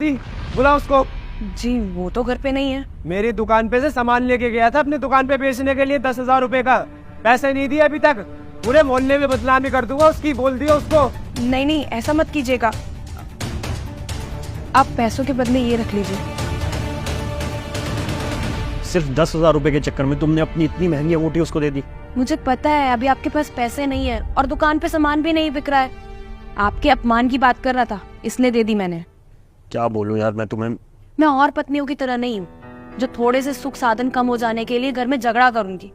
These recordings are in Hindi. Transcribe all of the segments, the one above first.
सकती? बुला उसको। जी वो तो घर पे नहीं है। मेरी दुकान पे से सामान लेके गया था अपनी दुकान पे बेचने के लिए 10,000 रुपए का, पैसे नहीं दिए अभी तक। पूरे मोहल्ले में बदनामी कर दूंगा उसकी, बोल दिया उसको। नहीं नहीं ऐसा मत कीजिएगा, आप पैसों के बदले ये रख लीजिए। सिर्फ 10,000 रुपए के चक्कर में तुमने अपनी इतनी महंगी अंगूठी उसको दे दी। मुझे पता है अभी आपके पास पैसे नहीं है और दुकान पे सामान भी नहीं बिक रहा है। आपके अपमान की बात कर रहा था इसलिए दे दी मैंने। क्या बोलूं यार मैं तुम्हें। मैं और पत्नियों की तरह नहीं हूँ जो थोड़े से सुख साधन कम हो जाने के लिए घर में झगड़ा करूंगी।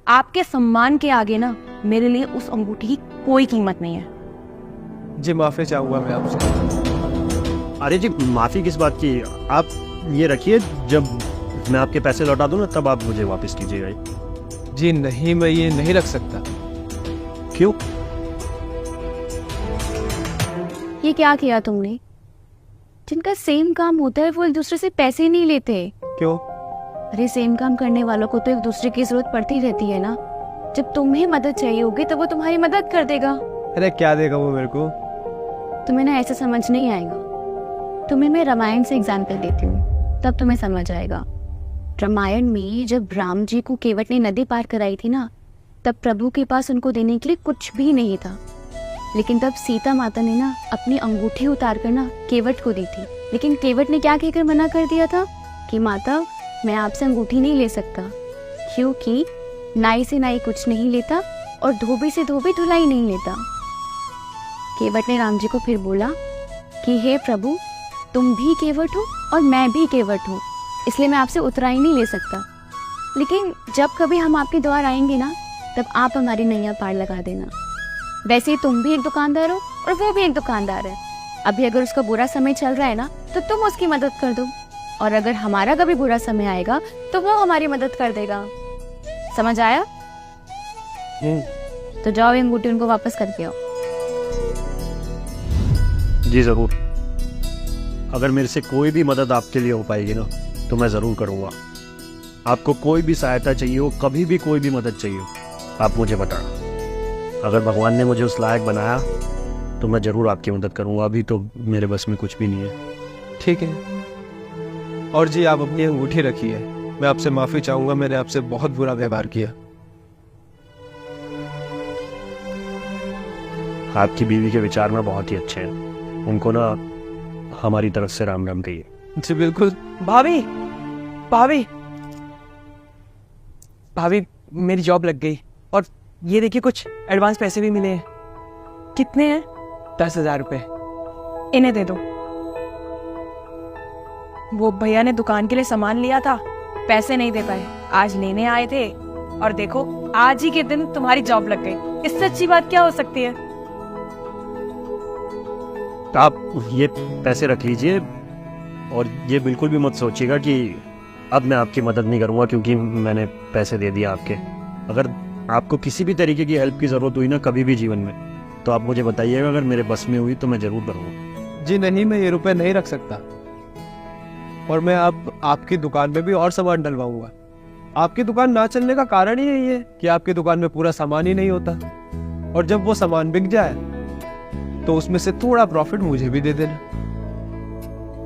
आपके सम्मान के आगे ना मेरे लिए उस अंगूठी की कोई कीमत नहीं है। जी माफी चाहूंगा मैं आपसे। अरे जी माफी किस बात की, आप ये रखिए, जब मैं आपके पैसे लौटा दूं ना तब आप मुझे वापस कीजिएगा। जी नहीं, मैं ये नहीं रख सकता। क्यों? ये क्या किया तुमने? जिनका सेम काम होता है वो एक दूसरे से पैसे नहीं लेते। क्यों? अरे सेम काम करने वालों को तो एक दूसरे की जरूरत पड़ती रहती है ना। जब तुम्हें मदद चाहिए होगी तो वो तुम्हारी मदद कर देगा। अरे क्या देगा वो मेरे को? तुम्हें ना ऐसा समझ नहीं आएगा। तुम्हें मैं रामायण से एग्जाम्पल देती हूँ तब तुम्हें समझ आएगा। रामायण में जब राम जी को केवट ने नदी पार कराई थी ना, तब प्रभु के पास उनको देने के लिए कुछ भी नहीं था। लेकिन तब सीता माता ने ना अपनी अंगूठी उतार कर ना केवट को दी थी। लेकिन केवट ने क्या कहकर मना कर दिया था कि माता मैं आपसे अंगूठी नहीं ले सकता, क्योंकि नाई से नाई कुछ नहीं लेता और धोबी से धोबी धुलाई नहीं लेता। केवट ने राम जी को फिर बोला कि हे प्रभु, तुम भी केवट हो और मैं भी केवट हूँ, इसलिए मैं आपसे उतराई नहीं ले सकता। लेकिन जब कभी हम आपके द्वार आएंगे ना, तब आप हमारी नैया पार लगा देना। वैसे ही तुम भी एक दुकानदार हो और वो भी एक दुकानदार है। अभी अगर उसका बुरा समय चल रहा है ना, तो तुम उसकी मदद कर दो, और अगर हमारा कभी बुरा समय आएगा तो वो हमारी मदद कर देगा। समझ आया? तो जाओ ये अंगूठी उनको वापस करके आओ। जी जरूर, अगर मेरे से कोई भी मदद आपके लिए हो पाएगी ना तो मैं ज़रूर करूँगा। आपको कोई भी सहायता चाहिए हो, कभी भी कोई भी मदद चाहिए हो, आप मुझे बताना। अगर भगवान ने मुझे उस लायक बनाया तो मैं ज़रूर आपकी मदद करूँगा। अभी तो मेरे बस में कुछ भी नहीं है। ठीक है। और जी आप अपनी अंगूठी रखिए। मैं आपसे माफी चाहूंगा, मैंने आपसे बहुत बुरा व्यवहार किया। आपकी बीवी के विचार में बहुत ही अच्छे हैं, उनको ना हमारी तरफ से राम राम कहिए। जी बिल्कुल। भाभी भाभी भाभी मेरी जॉब लग गई और ये देखिए कुछ एडवांस पैसे भी मिले हैं। कितने हैं? 10,000 रुपए। इन्हें दे दो। वो भैया ने दुकान के लिए सामान लिया था, पैसे नहीं दे पाए, आज लेने आए थे और देखो आज ही के दिन तुम्हारी जॉब लग गई। इससे अच्छी बात क्या हो सकती है? आप ये पैसे रख लीजिए और ये बिल्कुल भी मत सोचिएगा कि अब मैं आपकी मदद नहीं करूँगा क्योंकि मैंने पैसे दे दिए आपके। अगर आपको किसी भी तरीके की हेल्प की ज़रूरत हुई ना कभी भी जीवन में, तो आप मुझे बताइएगा। अगर मेरे बस में हुई तो मैं ज़रूर करूँगा। जी नहीं, मैं ये रुपए नहीं रख सकता और मैं आपकी दुकान पे भी और सामान डलवाऊंगा। आपकी दुकान ना चलने का कारण ही यही है कि आपकी दुकान में पूरा सामान ही नहीं होता, और जब वो सामान बिक जाए तो उसमें से थोड़ा प्रॉफिट मुझे भी दे देना।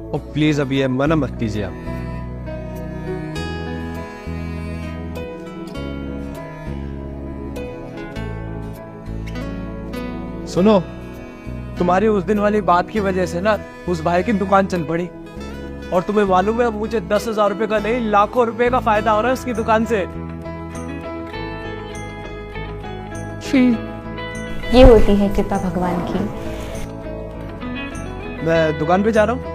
और प्लीज अभी ये मना मत कीजिए आप। सुनो, तुम्हारी उस दिन वाली बात की वजह से ना उस भाई की दुकान चल पड़ी, और तुम्हें मालूम है मुझे 10,000 रुपए का नहीं लाखों रुपए का फायदा हो रहा है उसकी दुकान से। ये होती है कृपा भगवान की। मैं दुकान पे जा रहा हूँ।